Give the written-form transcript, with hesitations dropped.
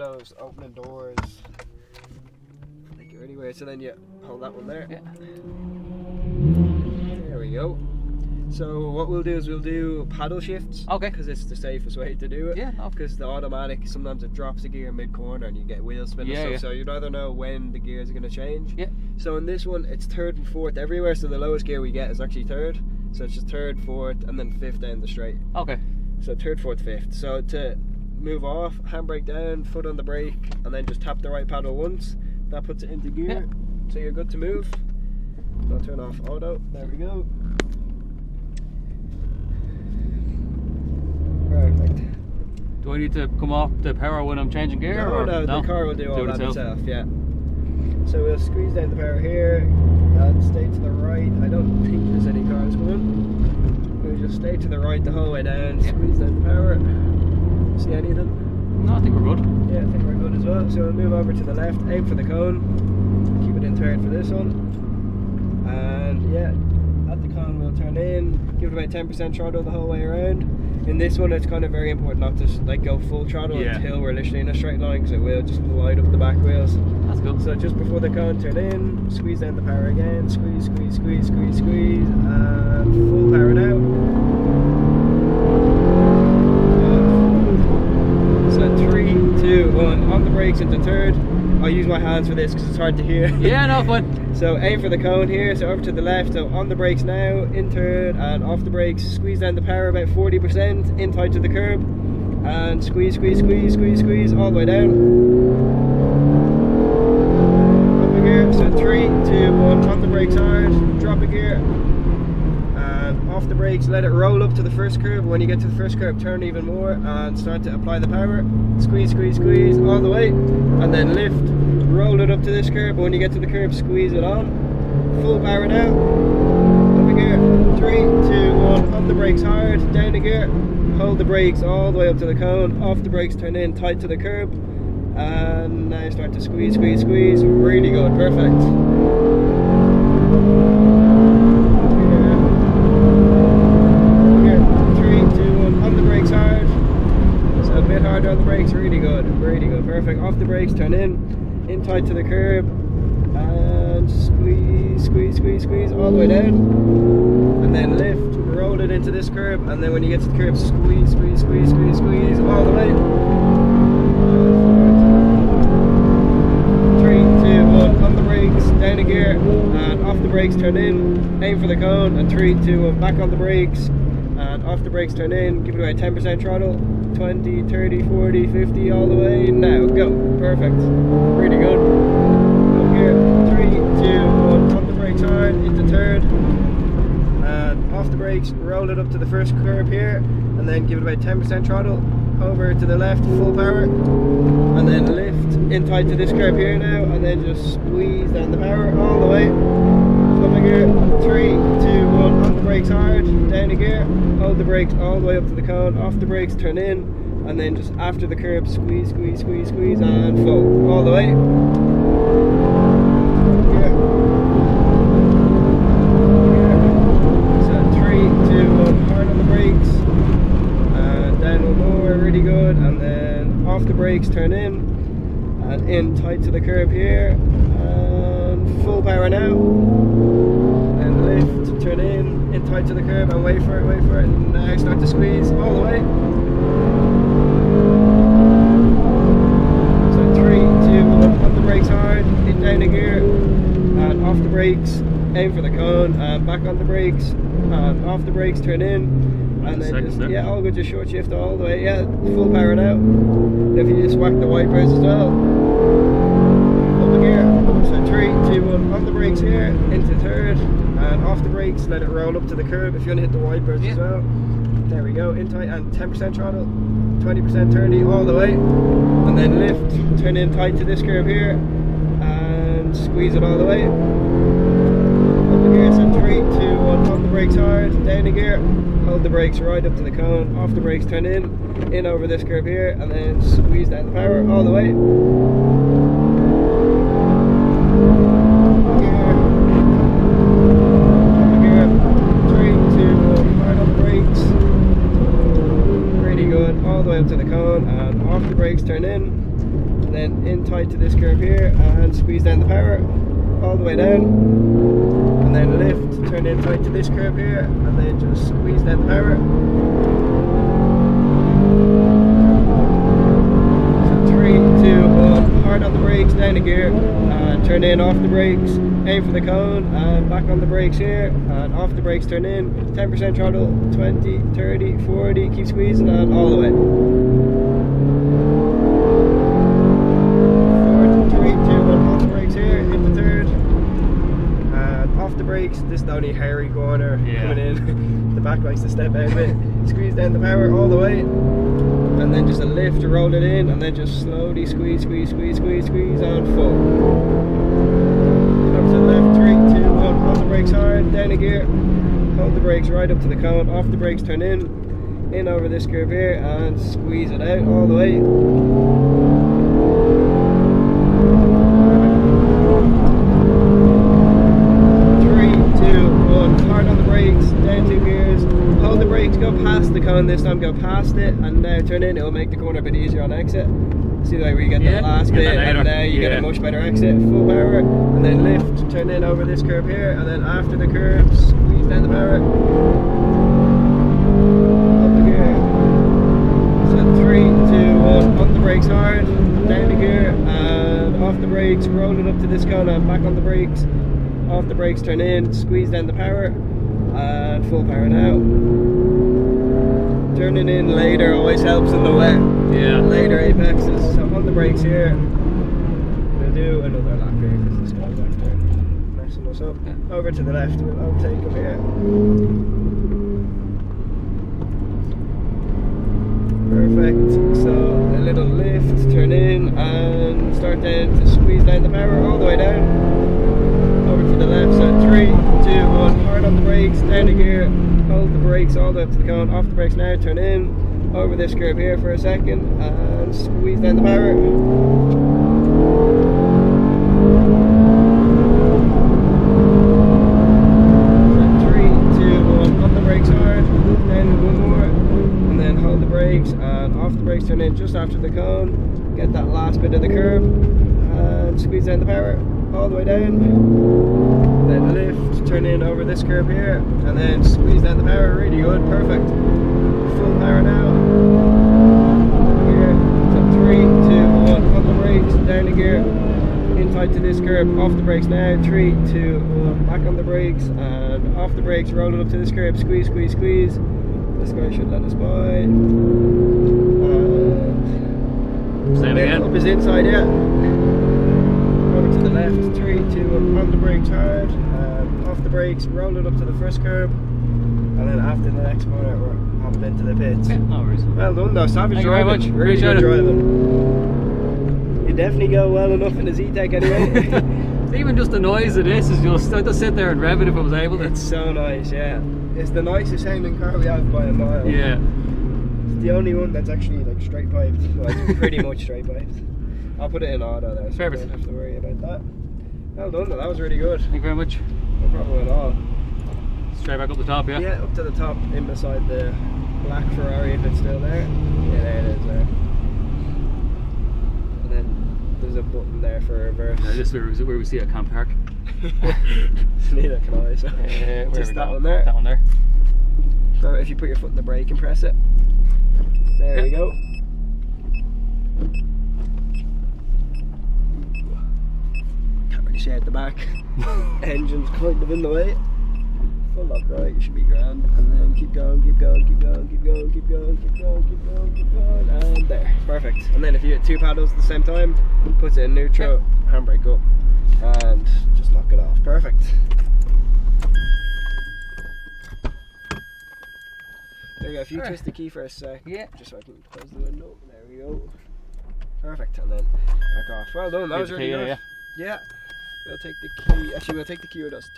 windows, opening doors, like you're anywhere. So then you hold that one there. Yeah. There we go. So what we'll do is we'll do paddle shifts. Okay. Because it's the safest way to do it. Yeah. No. Because the automatic, sometimes it drops the gear mid-corner and you get wheel spin and stuff. Yeah. So you'd either know when the gears are going to change. Yeah. So in this one, it's third and fourth everywhere. So the lowest gear we get is actually third. So it's just third, fourth, and then fifth down the straight. Okay. So third, fourth, fifth. So to move off, handbrake down, foot on the brake, and then just tap the right paddle once. That puts it into gear. So you're good to move. I'll turn off auto. There we go. Perfect. Do I need to come off the power when I'm changing gear? No, the car will do all it that itself, yeah. So we'll squeeze down the power here and stay to the right. I don't think there's any cars coming. We'll just stay to the right the whole way down, squeeze down the power. See anything? No, I think we're good. Yeah, I think we're good as well. So we'll move over to the left, aim for the cone, keep it in third for this one. And yeah, at the cone we'll turn in, give it about 10% throttle the whole way around. In this one it's kind of very important not to like go full throttle until we're literally in a straight line, because it will just light up the back wheels. That's good. So just before the cone, turn in, squeeze down the power again, squeeze, squeeze, squeeze, squeeze, squeeze, and full power now. So 3, 2, 1, on the brakes into third. I'll use my hands for this because it's hard to hear. Yeah, no, fine. So aim for the cone here, so over to the left, so on the brakes now, in third, and off the brakes, squeeze down the power about 40%, in tight to the curb, and squeeze, squeeze, squeeze, squeeze, squeeze, all the way down. Up a gear, so 3, 2, 1, on the brakes hard, drop a gear, and off the brakes, let it roll up to the first curb. When you get to the first curb, turn even more, and start to apply the power, squeeze, squeeze, squeeze, all the way, and then lift. Roll it up to this curb, but when you get to the curb, squeeze it on. Full power now. Up a gear. 3, 2, 1. On the brakes hard. Down the gear. Hold the brakes all the way up to the cone. Off the brakes, turn in tight to the curb. And now start to squeeze, squeeze, squeeze. Really good. Perfect. Up a gear. 3, 2, 1. On the brakes hard. So a bit harder on the brakes. Really good. Really good. Perfect. Off the brakes, turn in tight to the curb, and squeeze, squeeze, squeeze, squeeze all the way down, and then lift, roll it into this curb, and then when you get to the curb, squeeze, squeeze, squeeze, squeeze, squeeze all the way. 3, 2, 1, on the brakes, down a gear, and off the brakes, turn in, aim for the cone, and 3, 2, 1, back on the brakes, and off the brakes, turn in, give it away 10% throttle, 20, 30, 40, 50, all the way, now, go, perfect, really good. Up here, 3, 2, 1, on the brakes hard, into third, and off the brakes, roll it up to the first curb here, and then give it about 10% throttle, over to the left, full power, and then lift, in tight to this curb here now, and then just squeeze down the power, all the way. Up a gear, 3, 2, 1, on the brakes hard, down a gear, hold the brakes all the way up to the cone, off the brakes, turn in, and then just after the curb, squeeze, squeeze, squeeze, squeeze, and full, all the way. So 3, 2, 1, hard on the brakes, and down one more, really good, and then off the brakes, turn in, and in tight to the curb here, and full power now. Lift, turn in tight to the curb, and wait for it, and now start to squeeze all the way. So 3, 2, 1, on the brakes hard, hit down the gear, and off the brakes, aim for the cone, and back on the brakes, and off the brakes, turn in, and then just, yeah, all good, just short shift all the way, yeah, full power now. If you just whack the wipers as well. Up a gear, so 3, 2, 1, on the brakes here, into third, and off the brakes, let it roll up to the curb if you want to hit the wipers as well. There we go, in tight, and 10% throttle, 20% turny all the way, and then lift, turn in tight to this curb here, and squeeze it all the way. Up the gear, so 3, 2, 1, on the brakes hard, down the gear, hold the brakes right up to the cone, off the brakes, turn in over this curb here, and then squeeze down the power all the way. All the way up to the cone, and off the brakes, turn in, and then in tight to this curb here, and squeeze down the power all the way down, and then lift, turn in tight to this curb here, and then just squeeze down the power. So 3, 2, 1, hard on the brakes, down the gear, and turn in off the brakes, aim for the cone, and back on the brakes here, and off the brakes, turn in, 10% throttle, 20, 30, 40, keep squeezing, and all the way. 4, 3, 2, 1, off the brakes here, into third, and off the brakes. This is the only hairy corner coming in. The back likes to step out a bit. Squeeze down the power all the way, and then just a lift to roll it in, and then just slowly squeeze, squeeze, squeeze, squeeze, squeeze on full. Up to the left, 3, 2, 1, on the brakes hard, down a gear, hold the brakes right up to the cone, off the brakes, turn in over this curve here, and squeeze it out all the way. 3, 2, 1, hard on the brakes, down 2 gears, hold the brakes, go past the cone this time, go past it, and now turn in, it'll make the corner a bit easier on exit. See the way we get the last bit, and now you get a much better exit, full power, and then lift, turn in over this curve here, and then after the curve, squeeze down the power, up the gear. So 3, 2, 1, on the brakes hard, down the gear, and off the brakes, roll it up to this cone, and back on the brakes, off the brakes, turn in, squeeze down the power, and full power now. Turning in later always helps in the wet. Yeah. Later apexes. So on the brakes here, we'll do another lap here because this guy's after messing us up. Yeah. Over to the left, we'll overtake him here. Perfect. So a little lift, turn in, and start then to squeeze down the power all the way down. Over to the left, so 3, 2, 1, hard on the brakes, down the gear, hold the brakes all the way up to the cone, off the brakes now, turn in, over this curve here for a second, and squeeze down the power. So 3, 2, 1, on the brakes hard, then one more, and then hold the brakes, and off the brakes, turn in just after the cone, get that last bit of the curve, and squeeze down the power all the way down, then lift, turn in over this curve here, and then squeeze down the power. Really good, perfect. Full power now. Here, so 3, 2, 1, on the brakes, down the gear, in tight to this curve, off the brakes now, 3, 2, 1, back on the brakes, and off the brakes, roll it up to this curve, squeeze, squeeze, squeeze. This guy should let us by. And same again. Up his inside, yeah. Over to the left, 3, 2, 1, on the brakes hard, off the brakes, roll it up to the first curb, and then after the next corner we're hopping into the pits. Yeah, no worries. Well done though, savage Thank driving. you very much. Really Appreciate good it. driving. You definitely go well enough in the Z-Tech anyway. Even just the noise of this is just, I'd just sit there and rev it if I was able to. It's so nice, yeah. It's the nicest sounding car we have by a mile. Yeah. It's the only one that's actually like straight piped. Well, it's pretty much straight piped. I'll put it in auto there, so Perfect. you don't have to worry about that. Well done though, that was really good. Thank you very much. No problem at all. Straight back up the top, yeah? Yeah, up to the top, in beside the black Ferrari if it's still there. Yeah, there it is there. And then there's a button there for reverse. Yeah, this is where we see a Camp Park. Neither can I, so Where just we that go? one there. That one there. So if you put your foot in the brake and press it, there you go. Can't really see out the back. Engine's kind of in the way. Full lock right, you should be grand. And then keep going, keep going, keep going, keep going, keep going, keep going, keep going, keep going, and there. Perfect. And then if you hit 2 paddles at the same time, puts it in neutral, handbrake up, and just knock it off. Perfect. There you go, if you twist the key for a sec, just so I can close the window, there we go. Perfect, and then back off. Well done, that was really good. Yeah. We'll take the key, actually we'll take the key with us.